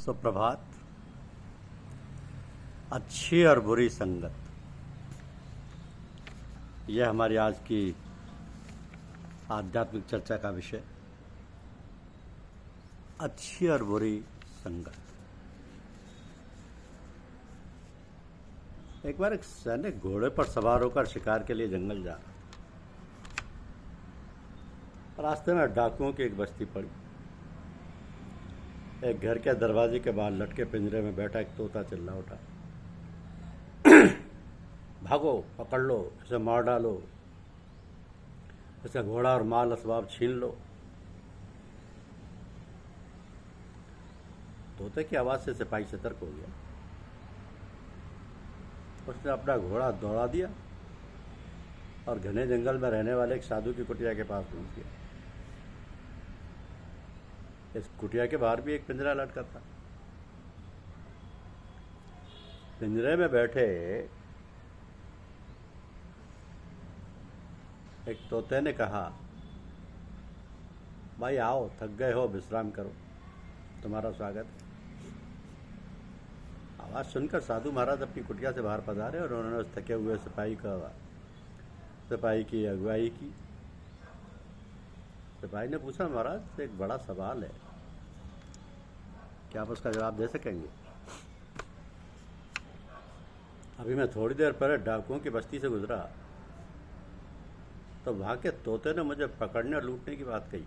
सुप्रभात। अच्छी और बुरी संगत, यह हमारी आज की आध्यात्मिक चर्चा का विषय। अच्छी और बुरी संगत। एक बार एक सैनिक घोड़े पर सवार होकर शिकार के लिए जंगल जा रहा था। रास्ते में डाकुओं की एक बस्ती पड़ी। एक घर के दरवाजे के बाहर लटके पिंजरे में बैठा एक तोता चिल्ला उठा, भागो, पकड़ लो, इसे मार डालो, इसका घोड़ा और माल असबाब छीन लो। तोते की आवाज से सिपाही सतर्क हो गया। उसने अपना घोड़ा दौड़ा दिया और घने जंगल में रहने वाले एक साधु की कुटिया के पास पहुंच गया। इस कुटिया के बाहर भी एक पिंजरा लटका था। पिंजरे में बैठे एक तोते ने कहा, भाई आओ, थक गए हो, विश्राम करो, तुम्हारा स्वागत है। आवाज सुनकर साधु महाराज अपनी कुटिया से बाहर पधारे और उन्होंने उस थके हुए सिपाही की अगुवाई की। सिपाही ने पूछा, महाराज एक बड़ा सवाल है, क्या आप उसका जवाब दे सकेंगे? अभी मैं थोड़ी देर पहले डाकुओं की बस्ती से गुजरा तो वहां के तोते ने मुझे पकड़ने और लूटने की बात कही,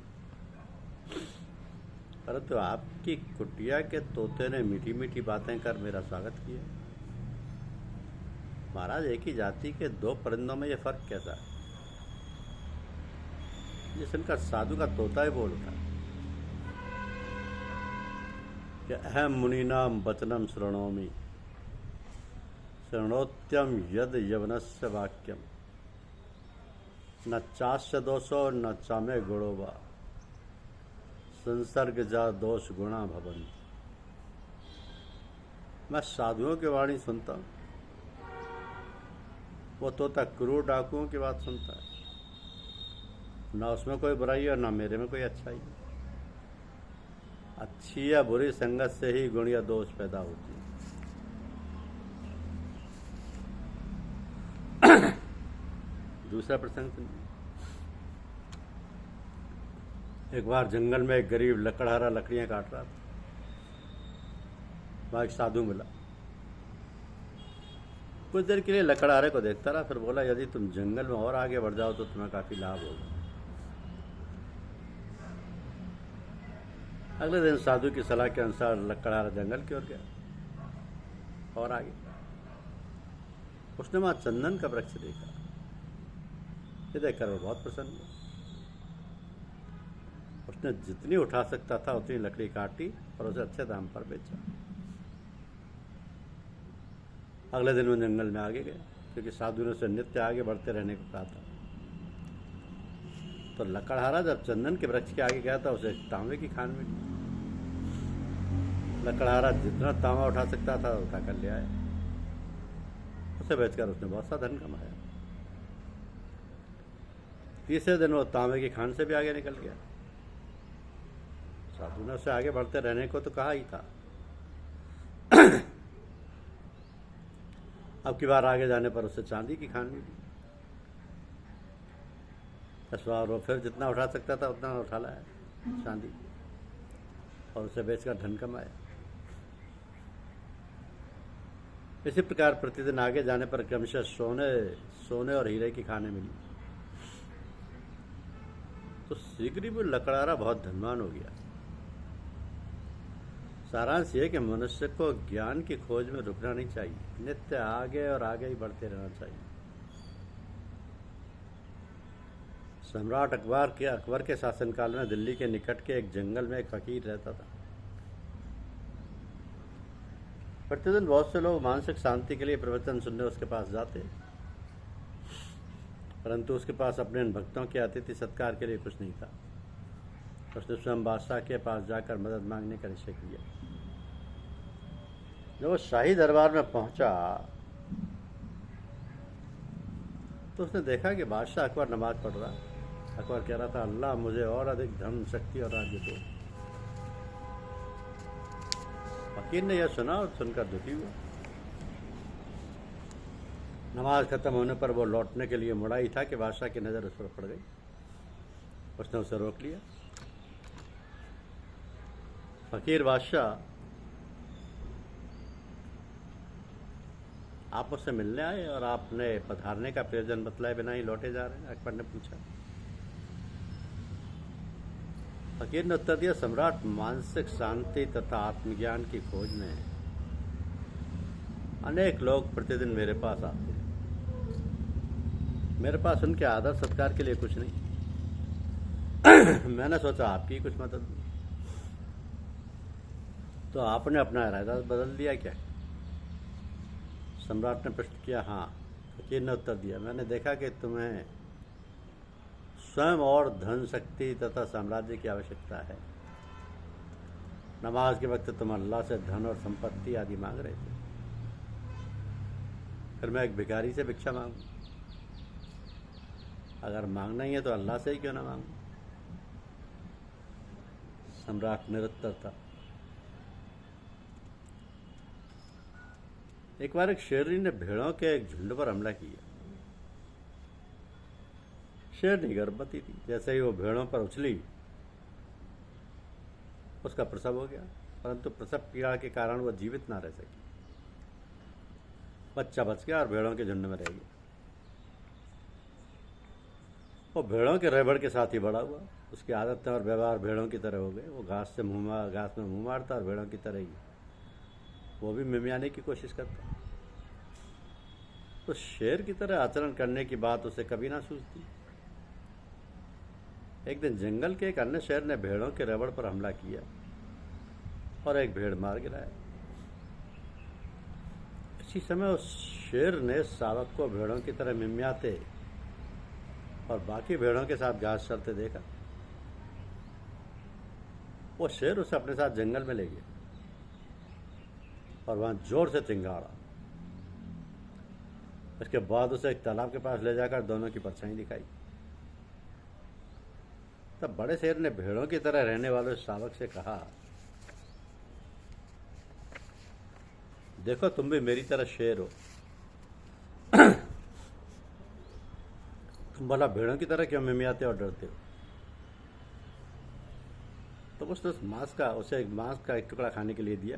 परंतु आपकी कुटिया के तोते ने मीठी मीठी बातें कर मेरा स्वागत किया। महाराज, एक ही जाति के दो परिंदों में यह फर्क कैसा है? ये सुनकर साधु का तोता ही बोल उठा कि अहम मुनीनाम वचनम शृणोमि, शृणोत्यम यद यवनस्य वाक्यम, न चास्य दोषो न चामे गुणो वा, संसर्ग जा दोष गुणा भवन। मैं साधुओं की वाणी सुनता हूं, वो तोता क्रूर डाकुओं की बात सुनता है। ना उसमें कोई बुराई और ना मेरे में कोई अच्छाई। अच्छी या बुरी संगत से ही गुण या दोष पैदा होती है। दूसरा प्रसंग सुनिए। एक बार जंगल में एक गरीब लकड़हारा लकड़ियां काट रहा था। वहां एक साधु मिला। कुछ देर के लिए लकड़हारे को देखता रहा, फिर बोला, यदि तुम जंगल में और आगे बढ़ जाओ तो तुम्हें काफी लाभ होगा। अगले दिन साधु की सलाह के अनुसार लकड़हारा जंगल की ओर गया और आगे उसने वहां चंदन का वृक्ष देखा। ये देखकर वो बहुत प्रसन्न हुआ। उसने जितनी उठा सकता था उतनी लकड़ी काटी और उसे अच्छे दाम पर बेचा। अगले दिन वो जंगल में आगे गया, क्योंकि साधु ने उसे नित्य आगे बढ़ते रहने को कहा था। तो लकड़हारा जब चंदन के वृक्ष के आगे गया था, उसे तांबे की खान मिली। लकड़हारा जितना तांबा उठा सकता था उठा कर ले आया। उसे बेचकर उसने बहुत सा धन कमाया। तीसरे दिन वो तांबे की खान से भी आगे निकल गया। साधु ने उसे आगे बढ़ते रहने को तो कहा ही था। अब की बार आगे जाने पर उसे चांदी की खान मिली। इस बार वो फिर जितना उठा सकता था उतना उठा लाया चांदी, और उसे बेचकर धन कमाया। इसी प्रकार प्रतिदिन आगे जाने पर क्रमशः सोने और हीरे की खानें मिली। तो शीघ्र ही वो लकड़हारा बहुत धनवान हो गया। सारांश ये कि मनुष्य को ज्ञान की खोज में रुकना नहीं चाहिए, नित्य आगे और आगे ही बढ़ते रहना चाहिए। सम्राट अकबर के शासनकाल में दिल्ली के निकट के एक जंगल में एक फकीर रहता था। प्रतिदिन बहुत से लोग मानसिक शांति के लिए प्रवचन सुनने उसके पास जाते, परंतु उसके पास अपने इन भक्तों के अतिथि सत्कार के लिए कुछ नहीं था। उसने स्वयं बादशाह के पास जाकर मदद मांगने का निश्चय किया। जब वो शाही दरबार में पहुंचा तो उसने देखा कि बादशाह अकबर नमाज पढ़ रहा। अकबर कह रहा था, अल्लाह मुझे और अधिक धन, शक्ति और राज्य दो। फकीर ने यह सुना और सुनकर दुखी हुआ। नमाज खत्म होने पर वो लौटने के लिए मुड़ा ही था कि बादशाह की नज़र उस पर पड़ गई। उसने उसे रोक लिया। फकीर बादशाह, आप मुझसे मिलने आए और आपने पधारने का प्रयोजन बतलाए बिना ही लौटे जा रहे हैं? अकबर ने पूछा। फकीर ने उत्तर दिया, सम्राट, मानसिक शांति तथा आत्मज्ञान की खोज में अनेक लोग प्रतिदिन मेरे पास आते हैं। मेरे पास उनके आदर सत्कार के लिए कुछ नहीं। मैंने सोचा आपकी कुछ मदद दूं। तो आपने अपना इरादा बदल दिया क्या? सम्राट ने प्रश्न किया। हाँ, फकीर ने उत्तर दिया, मैंने देखा कि तुम्हें स्वयं और धन शक्ति तथा साम्राज्य की आवश्यकता है। नमाज के वक्त तुम अल्लाह से धन और संपत्ति आदि मांग रहे थे, फिर मैं एक भिखारी से भिक्षा मांगू? अगर मांगना ही है तो अल्लाह से ही क्यों ना मांगू? सम्राट निरुत्तर था। एक बार एक शेरनी ने भेड़ों के एक झुंड पर हमला किया। शेरनी गर्भवती थी। जैसे ही वो भेड़ों पर उछली, उसका प्रसव हो गया, परंतु प्रसव पीड़ा के कारण वह जीवित ना रह सकी। बच्चा बच गया और भेड़ों के झुंड में रह गया। वो भेड़ों के रहबड़ के साथ ही बड़ा हुआ। उसकी आदतें और व्यवहार भेड़ों की तरह हो गए। वो घास में मुंह मारता और भेड़ों की तरह ही वो भी मिमियाने की कोशिश करता। तो शेर की तरह आचरण करने की बात उसे कभी ना सूझती। एक दिन जंगल के एक अन्य शेर ने भेड़ों के रबड़ पर हमला किया और एक भेड़ मार गिराया। इसी समय उस शेर ने शावक को भेड़ों की तरह मिमियाते और बाकी भेड़ों के साथ घास चरते देखा। वो शेर उसे अपने साथ जंगल में ले गया और वहां जोर से चिंगाड़ा। इसके बाद उसे एक तालाब के पास ले जाकर दोनों की परछाई दिखाई। तब बड़े शेर ने भेड़ों की तरह रहने वाले शावक से कहा, देखो तुम भी मेरी तरह शेर हो, तुम भला भेड़ों की तरह क्यों मिमियाते और डरते हो? तो उसे एक मांस का एक टुकड़ा खाने के लिए दिया।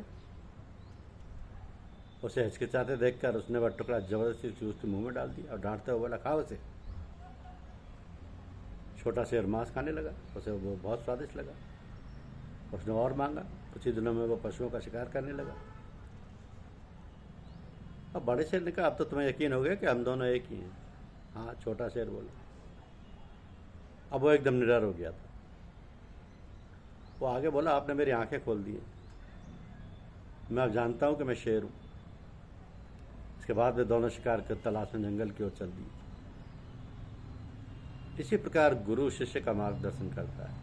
उसे हिचकिचाते देखकर उसने वह टुकड़ा जबरदस्ती उसके मुंह में डाल दिया और डांटते हुए बोला, खाओ उसे। छोटा शेर मांस खाने लगा। उसे वो बहुत स्वादिष्ट लगा। उसने और मांगा। कुछ ही दिनों में वो पशुओं का शिकार करने लगा। अब बड़े शेर ने कहा, अब तो तुम्हें यकीन हो गया कि हम दोनों एक ही हैं। हाँ, छोटा शेर बोला। अब वो एकदम निडर हो गया था। वो आगे बोला, आपने मेरी आंखें खोल दी। मैं अब जानता हूं कि मैं शेर हूं। इसके बाद वे दोनों शिकार कर तलाश में जंगल की ओर चल दिए। इसी प्रकार गुरु शिष्य का मार्गदर्शन करता है।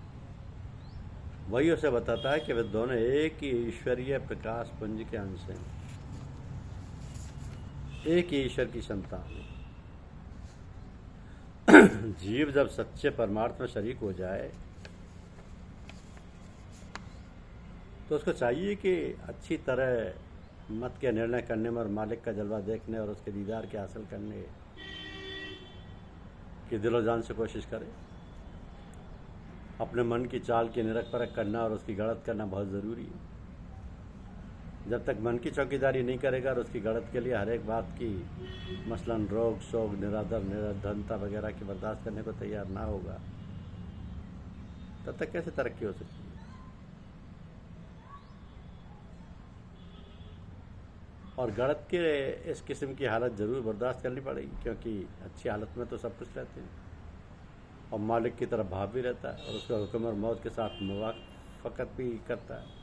वही उसे बताता है कि वे दोनों एक ही ईश्वरीय प्रकाश पुंज के अंश हैं, एक ही ईश्वर की संतान है। जीव जब सच्चे परमार्थ में शरीक हो जाए तो उसको चाहिए कि अच्छी तरह मत के निर्णय करने में और मालिक का जलवा देखने और उसके दीदार के हासिल करने की दिलो जान से कोशिश करे। अपने मन की चाल की निरख परख करना और उसकी गढ़त करना बहुत ज़रूरी है। जब तक मन की चौकीदारी नहीं करेगा और उसकी गढ़त के लिए हर एक बात की मसलन रोग शोक निरादर निर्धनता वगैरह की बर्दाश्त करने को तैयार ना होगा, तब तक कैसे तरक्की हो सकती है? और गढ़त के इस किस्म की हालत ज़रूर बर्दाश्त करनी पड़ेगी, क्योंकि अच्छी हालत में तो सब कुछ रहते हैं और मालिक की तरफ भाव भी रहता है और उसका हुक्म और मौत के साथ मुवाफकत भी करता है।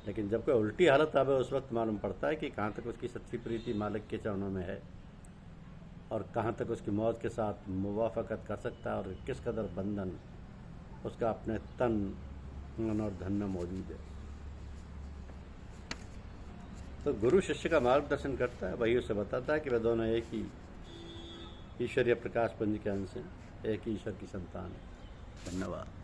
लेकिन जब कोई उल्टी हालत आवे उस वक्त मालूम पड़ता है कि कहाँ तक उसकी सच्ची प्रीति मालिक के चरणों में है और कहाँ तक उसकी मौत के साथ मुवाफकत कर सकता है और किस कदर बंधन उसका अपने तन मन और धन में मौजूद है। तो गुरु शिष्य का मार्गदर्शन करता है। वही उसे बताता है कि वे दोनों एक ही ईश्वरीय प्रकाश पुंज के अंश हैं, एक ही ईश्वर की संतान है। धन्यवाद।